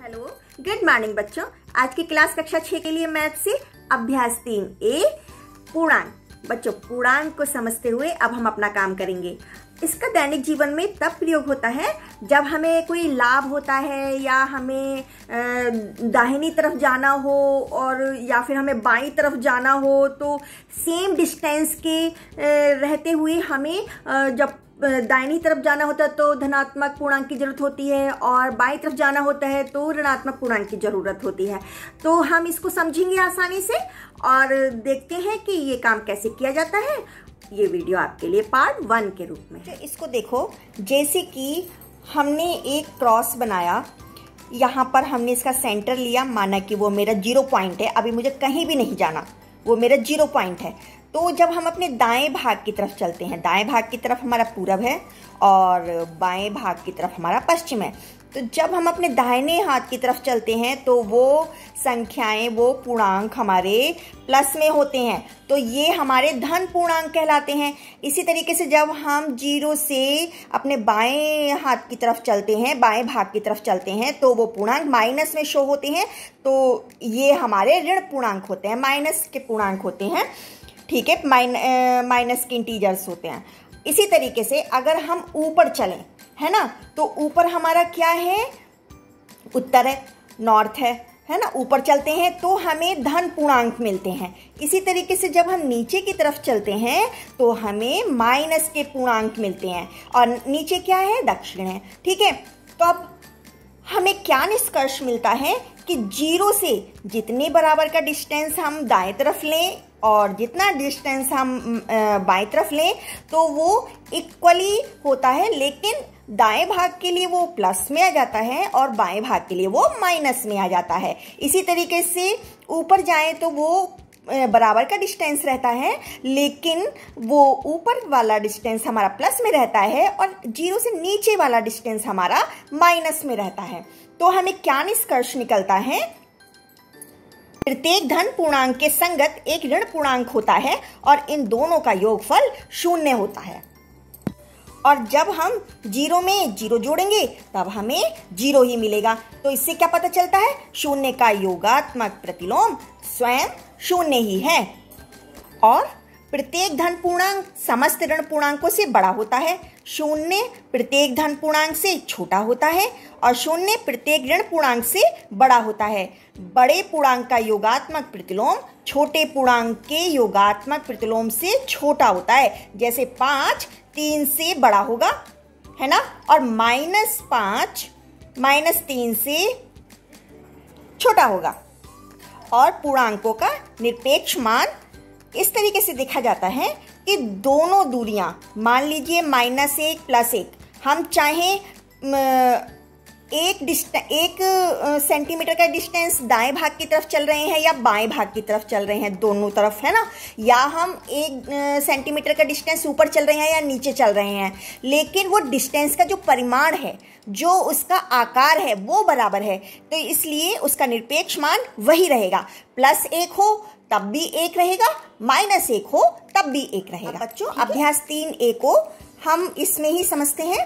Hello, good morning बच्चों। आज की क्लास कक्षा 6 के लिए मैथ से अभ्यास 3A पूर्णांक। बच्चों, पूर्णांक को समझते हुए अब हम अपना काम करेंगे। इसका दैनिक जीवन में तब प्रयोग होता है जब हमें कोई लाभ होता है या हमें दाहिनी तरफ जाना हो और या फिर हमें बाईं तरफ जाना हो, तो सेम डिस्टेंस के रहते हुए हमें जब दाहिनी तरफ जाना होता है तो धनात्मक पूर्णांक की जरूरत होती है और बाईं तरफ जाना होता है तो ऋणात्मक पूर्णांक की जरूरत होती है। तो हम इसको समझेंगे आसानी से और देखते हैं कि ये काम कैसे किया जाता है। ये वीडियो आपके लिए पार्ट 1 के रूप में है। इसको देखो, जैसे कि हमने एक क्रॉस बनाया, यहाँ पर हमने इसका सेंटर लिया, माना कि वो मेरा 0 पॉइंट है। अभी मुझे कहीं भी नहीं जाना, वो मेरा 0 पॉइंट है। तो जब हम अपने दाएं भाग की तरफ चलते हैं, दाएं भाग की तरफ हमारा पूरब है और बाएं भाग की तरफ हमारा पश्चिम है। तो जब हम अपने दाहिने हाथ की तरफ चलते हैं तो वो संख्याएं, वो पूर्णांक हमारे प्लस में होते हैं, तो ये हमारे धन पूर्णांक कहलाते हैं। इसी तरीके से जब हम 0 से अपने बाएं हाथ की तरफ चलते हैं, बाएं भाग की तरफ चलते हैं, तो वो पूर्णांक माइनस में शो होते हैं, तो ये हमारे ऋण पूर्णांक होते हैं, माइनस के पूर्णांक होते हैं। ठीक है, माइनस के इंटीजर्स होते हैं। इसी तरीके से अगर हम ऊपर चलें, है ना, तो ऊपर हमारा क्या है, उत्तर है, नॉर्थ है ना। ऊपर चलते हैं तो हमें धन पूर्णांक मिलते हैं। इसी तरीके से जब हम नीचे की तरफ चलते हैं तो हमें माइनस के पूर्णांक मिलते हैं और नीचे क्या है, दक्षिण है। ठीक है, तो अब हमें क्या निष्कर्ष मिलता है कि 0 से जितने बराबर का डिस्टेंस हम दाएं तरफ लें और जितना डिस्टेंस हम बाएं तरफ लें तो वो इक्वली होता है, लेकिन दाएं भाग के लिए वो प्लस में आ जाता है और बाएं भाग के लिए वो माइनस में आ जाता है। इसी तरीके से ऊपर जाएं तो वो बराबर का डिस्टेंस रहता है, लेकिन वो ऊपर वाला डिस्टेंस हमारा प्लस में रहता है और 0 से नीचे वाला डिस्टेंस हमारा माइनस में रहता है। तो हमें क्या निष्कर्ष निकलता है, प्रत्येक धन पूर्णांक के संगत एक ऋण पूर्णांक होता है और इन दोनों का योगफल 0 होता है। और जब हम 0 में 0 जोड़ेंगे तब हमें 0 ही मिलेगा। तो इससे क्या पता चलता है, 0 का योगात्मक प्रतिलोम स्वयं 0 ही है। और प्रत्येक धन पूर्णांक समस्त ऋण पूर्णांकों से बड़ा होता है, 0 प्रत्येक धन पूर्णांक से छोटा होता है और 0 प्रत्येक ऋण पूर्णांक से बड़ा होता है। बड़े पूर्णांक का योगात्मक प्रतिलोम छोटे पूर्णांक के योगात्मक प्रतिलोम से छोटा होता है। जैसे 5 3 से बड़ा होगा, है ना, और -5 -3 से छोटा होगा। और पूर्णांकों का निरपेक्ष मान इस तरीके से देखा जाता है कि दोनों दूरियां, मान लीजिए -1 +1, हम चाहें 1 सेंटीमीटर का डिस्टेंस दाएं भाग की तरफ चल रहे हैं या बाएं भाग की तरफ चल रहे हैं, दोनों तरफ, है ना, या हम 1 सेंटीमीटर का डिस्टेंस ऊपर चल रहे हैं या नीचे चल रहे हैं, लेकिन वो डिस्टेंस का जो परिमाण है, जो उसका आकार है, वो बराबर है। तो इसलिए उसका निरपेक्ष मान वही रहेगा। +1 हो तब भी 1 रहेगा, -1 हो तब भी 1 रहेगा। बच्चों, अभ्यास 3A को हम इसमें ही समझते हैं।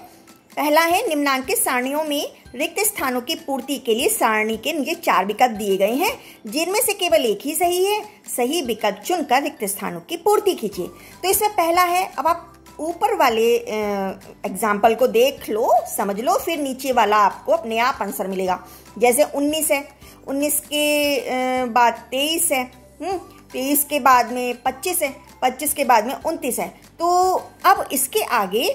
पहला है, निम्नांकित सारणियों में रिक्त स्थानों की पूर्ति के लिए सारणी के नीचे 4 विकल्प दिए गए हैं, जिनमें से केवल एक ही सही है। सही विकल्प चुनकर रिक्त स्थानों की पूर्ति कीजिए। तो इसमें पहला है, अब आप ऊपर वाले एग्जाम्पल को देख लो, समझ लो, फिर नीचे वाला आपको अपने आप आंसर मिलेगा। जैसे 19 है, 19 के बाद 23 है, 23 के बाद में 25 है, 25 के बाद में 29 है। तो अब इसके आगे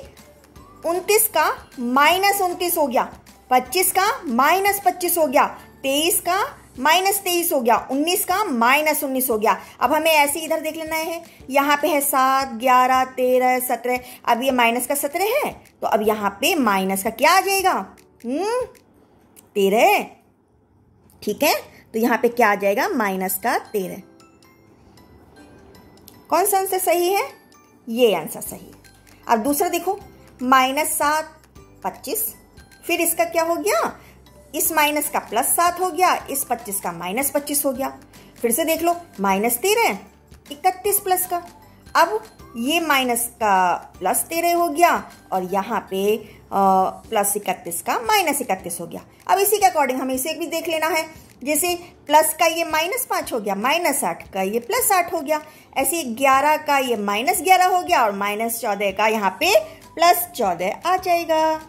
29 का -29 हो गया, 25 का -25 हो गया, 23 का -23 हो गया, 19 का -19 हो गया। अब हमें ऐसे इधर देख लेना है, यहाँ पे है 7 11 13 17। अब ये माइनस का 17 है, तो अब यहाँ पे माइनस का क्या आ जाएगा, 13। ठीक है, तो यहाँ पे क्या आ जाएगा, माइनस का 13। कौन सा आंसर सही है, ये आंसर सही है। अब दूसरा देखो, -7 25, फिर इसका क्या हो गया, इस माइनस का +7 हो गया, इस 25 का -25 हो गया। फिर से देख लो, -13 31 प्लस का, अब ये माइनस का +13 हो गया और यहाँ पे +31 का -31 हो गया। अब इसी के अकॉर्डिंग हमें इसे भी देख लेना है। जैसे प्लस का ये -5 हो गया, -8 का ये +8 हो गया, ऐसे 11 का ये -11 हो गया और -14 का यहाँ पे +14 आ जाएगा।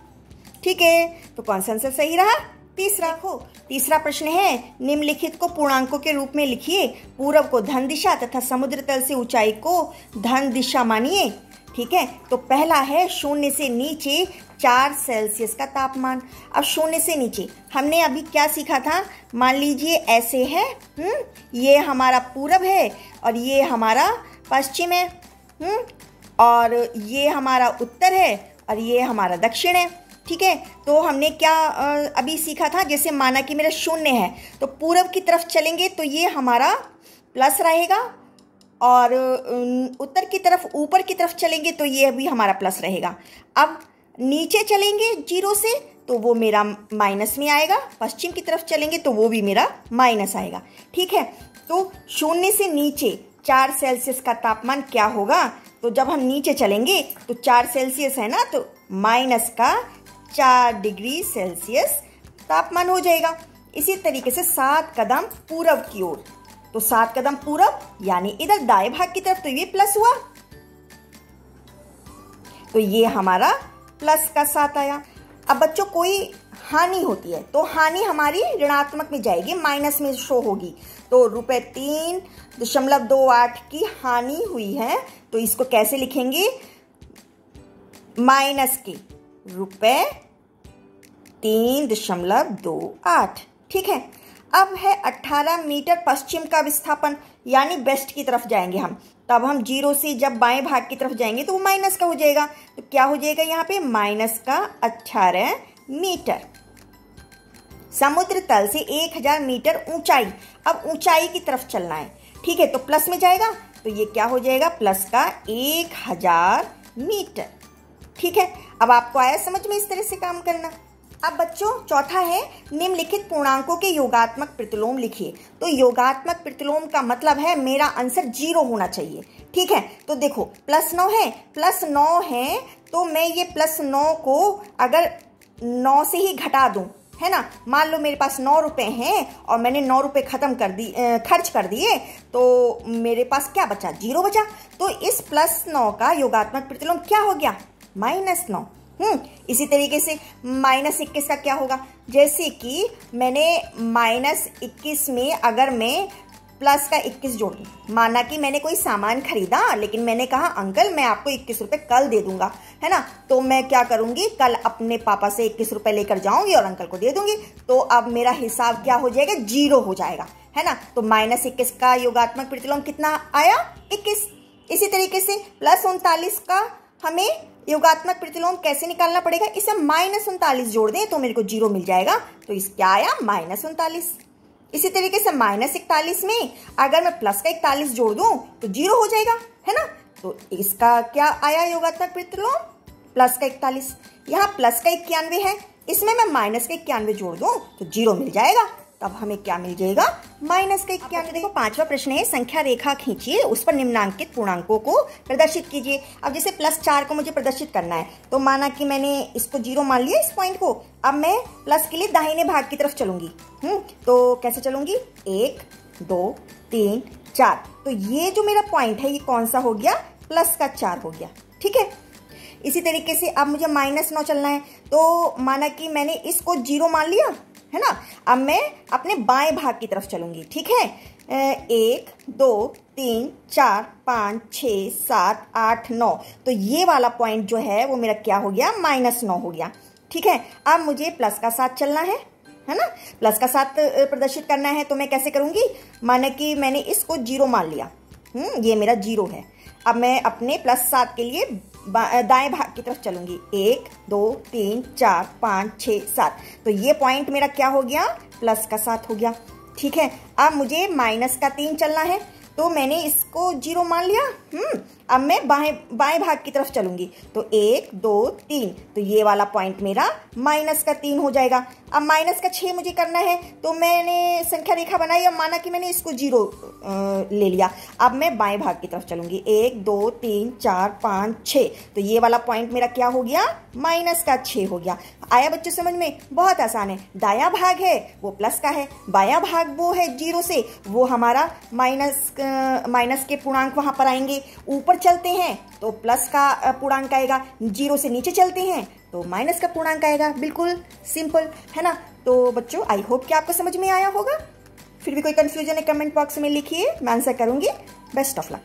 ठीक है, तो कौन सा आंसर सही रहा? तीसरा। हो तीसरा प्रश्न है, निम्नलिखित को पूर्णांकों के रूप में लिखिए। पूर्व को धन दिशा तथा समुद्र तल से ऊंचाई को धन दिशा मानिए। ठीक है, तो पहला है 0 से नीचे 4 सेल्सियस का तापमान। अब 0 से नीचे हमने अभी क्या सीखा था? मान लीजिए ऐसे है, ये हमारा पूरब है और ये हमारा पश्चिम है, और ये हमारा उत्तर है और ये हमारा दक्षिण है। ठीक है, तो हमने क्या अभी सीखा था? जैसे माना कि मेरा 0 है तो पूरब की तरफ चलेंगे तो ये हमारा प्लस रहेगा, और उत्तर की तरफ ऊपर की तरफ चलेंगे तो ये भी हमारा प्लस रहेगा। अब नीचे चलेंगे 0 से तो वो मेरा माइनस में आएगा, पश्चिम की तरफ चलेंगे तो वो भी मेरा माइनस आएगा। ठीक है, तो 0 से नीचे 4 सेल्सियस का तापमान क्या होगा? तो जब हम नीचे चलेंगे तो 4 सेल्सियस है ना, तो माइनस का 4 डिग्री सेल्सियस तापमान हो जाएगा। इसी तरीके से 7 कदम पूरब की ओर, तो 7 कदम पूरब यानी इधर दाएं भाग की तरफ, तो ये प्लस हुआ, तो ये हमारा प्लस का 7 आया। अब बच्चों कोई हानि होती है तो हानि हमारी ऋणात्मक में जाएगी, माइनस में शो होगी। तो ₹3.28 की हानि हुई है, तो इसको कैसे लिखेंगे? माइनस के ₹3.28। ठीक है, अब है 18 मीटर पश्चिम का विस्थापन, यानी वेस्ट की तरफ जाएंगे हम। तब हम 0 से जब बाएं भाग की तरफ जाएंगे तो वो माइनस का हो जाएगा, तो क्या हो जाएगा यहाँ पे? -18 मीटर। समुद्र तल से 1000 मीटर ऊंचाई। अब ऊंचाई की तरफ चलना है। ठीक है, तो प्लस में जाएगा तो ये क्या हो जाएगा? प्लस का 1000 मीटर। ठीक है, अब आपको आया समझ में इस तरह से काम करना। अब बच्चों चौथा है, निम्नलिखित पूर्णांकों के योगात्मक प्रतिलोम लिखिए। तो योगात्मक प्रतिलोम का मतलब है मेरा आंसर 0 होना चाहिए। ठीक है, तो देखो +9 है, +9 है तो मैं ये +9 को अगर 9 से ही घटा दूं, है ना, मान लो मेरे पास 9 रुपए हैं और मैंने 9 रुपए खर्च कर दिए, तो मेरे पास क्या बचा? 0 बचा। तो इस +9 का योगात्मक प्रतिलोम क्या हो गया? -9। इसी तरीके से -21 का क्या होगा? जैसे कि मैंने -21 में अगर मैं प्लस का 21 जोड़ दूं, माना कि मैंने कोई सामान खरीदा लेकिन मैंने कहा अंकल मैं आपको 21 रुपए कल दे दूंगा, है ना, तो मैं क्या करूंगी? कल अपने पापा से 21 रुपए लेकर जाऊंगी और अंकल को दे दूंगी। तो अब मेरा हिसाब क्या हो जाएगा? 0 हो जाएगा, है ना। तो -21 का योगात्मक प्रतिलोम कितना आया? 21। इसी तरीके से +39 का हमें योगात्मक प्रतिलोम कैसे निकालना पड़ेगा? इसे -39 जोड़ दें तो मेरे को 0 मिल जाएगा, तो इस क्या आया? -39। इसी तरीके से -41 में अगर मैं प्लस का 41 जोड़ दूं तो 0 हो जाएगा, है ना। तो इसका क्या आया योगात्मक प्रतिलोम? प्लस का 41। यहाँ प्लस का 91 है, इसमें मैं माइनस का 91 जोड़ दूं तो 0 मिल जाएगा। तब हमें क्या मिल जाएगा? माइनस का 91। देखो पांचवा प्रश्न है, संख्या रेखा खींचिए, उस पर निम्नांकित पूर्णांकों को प्रदर्शित कीजिए। अब जैसे +4 को मुझे प्रदर्शित करना है, तो माना कि मैंने इसको 0 मान लिया इस पॉइंट को। अब मैं प्लस के लिए दाहिने भाग की तरफ चलूंगी। तो कैसे चलूंगी? 1 2 3 4। तो ये जो मेरा पॉइंट है ये कौन सा हो गया? प्लस का 4 हो गया। ठीक है, इसी तरीके से अब मुझे -9 चलना है, तो माना कि मैंने इसको 0 मान लिया, है ना। अब मैं अपने बाएं भाग की तरफ चलूंगी। ठीक है, 1 2 3 4 5 6 7 8 9। तो ये वाला पॉइंट जो है वो मेरा क्या हो गया? -9 हो गया। ठीक है, अब मुझे प्लस का 7 चलना है ना, प्लस का 7 प्रदर्शित करना है। तो मैं कैसे करूंगी? माने कि मैंने इसको 0 मान लिया, ये मेरा 0 है। अब मैं अपने +7 के लिए दाएं भाग की तरफ चलूंगी। 1 2 3 4 5 6 7। तो ये पॉइंट मेरा क्या हो गया? प्लस का 7 हो गया। ठीक है, अब मुझे -3 चलना है, तो मैंने इसको 0 मान लिया। अब मैं बाएं भाग की तरफ चलूंगी तो 1 2 3, तो ये वाला पॉइंट मेरा -3 हो जाएगा। अब -6 मुझे करना है, तो मैंने संख्या रेखा बनाई और माना कि मैंने इसको 0 ले लिया। अब मैं बाएं भाग की तरफ चलूंगी 1 2 3 4 5 6, तो ये वाला पॉइंट मेरा क्या हो गया, -6 हो गया। आया बच्चों समझ में? बहुत आसान है। दाया भाग है वो प्लस का है, बाया भाग वो है 0 से, वो हमारा माइनस के पूर्णांक वहां पर आएंगे। ऊपर चलते हैं तो प्लस का पूर्णांक आएगा, 0 से नीचे चलते हैं तो माइनस का पूर्णांक आएगा। बिल्कुल सिंपल है ना। तो बच्चों आई होप कि आपको समझ में आया होगा। फिर भी कोई कंफ्यूजन है कमेंट बॉक्स में लिखिए, मैं आंसर करूंगी। Best of luck.